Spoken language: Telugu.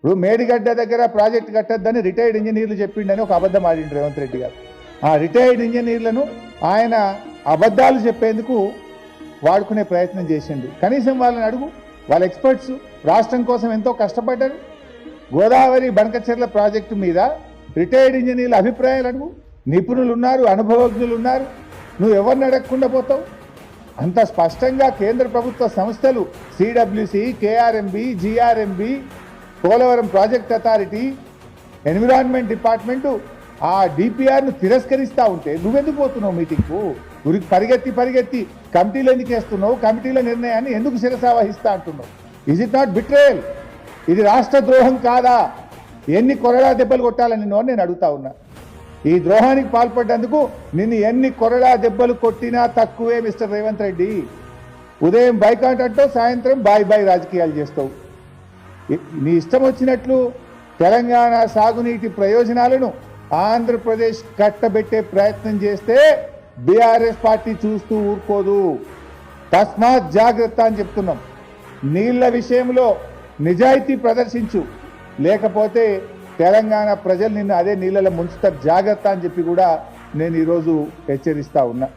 ఇప్పుడు మేడిగడ్డ దగ్గర ప్రాజెక్ట్ కట్టద్దని రిటైర్డ్ ఇంజనీర్లు చెప్పిండని ఒక అబద్ధం ఆడిండు రేవంత్ రెడ్డి గారు. ఆ రిటైర్డ్ ఇంజనీర్లను ఆయన అబద్ధాలు చెప్పేందుకు వాడుకునే ప్రయత్నం చేసిండు. కనీసం వాళ్ళని అడుగు, వాళ్ళ ఎక్స్పర్ట్స్ రాష్ట్రం కోసం ఎంతో కష్టపడ్డారు. గోదావరి బనకచెర్ల ప్రాజెక్టు మీద రిటైర్డ్ ఇంజనీర్ల అభిప్రాయాలు అడుగు. నిపుణులు ఉన్నారు, అనుభవజ్ఞులు ఉన్నారు. నువ్వు ఎవరిని అడగకుండా పోతావు? అంత స్పష్టంగా కేంద్ర ప్రభుత్వ సంస్థలు CWC, KRMB, GRMB, Polavaram project authority, environment department ఆ డిపిఆర్ను తిరస్కరిస్తూ ఉంటే నువ్వెందుకు పోతున్నావు మీటింగ్కు? గురికి పరిగెత్తి కమిటీలు ఎందుకు వేస్తున్నావు? కమిటీల నిర్ణయాన్ని ఎందుకు శిరసావహిస్తా అంటున్నావు? Is it not betrayal? ఇది రాష్ట్ర ద్రోహం కాదా? ఎన్ని కొరడా దెబ్బలు కొట్టాలని నేను అడుగుతా ఉన్నా. ఈ ద్రోహానికి పాల్పడ్డందుకు నిన్ను ఎన్ని కొరడా దెబ్బలు కొట్టినా తక్కువే మిస్టర్ రేవంత్ రెడ్డి. ఉదయం బైకాట్ అంటావు, సాయంత్రం బాయ్ రాజకీయాలు చేస్తావు. నీ ఇష్టం వచ్చినట్లు తెలంగాణ సాగునీటి ప్రయోజనాలను ఆంధ్రప్రదేశ్ కట్టబెట్టే ప్రయత్నం చేస్తే బీఆర్ఎస్ పార్టీ చూస్తూ ఊరుకోదు. తస్మాత్ జాగ్రత్త అని చెప్తున్నాం. నీళ్ల విషయంలో నిజాయితీ ప్రదర్శించు, లేకపోతే తెలంగాణ ప్రజలు నిన్ను అదే నీళ్ళలో ముంచుతారు. జాగ్రత్త అని చెప్పి కూడా నేను ఈరోజు హెచ్చరిస్తా ఉన్నా.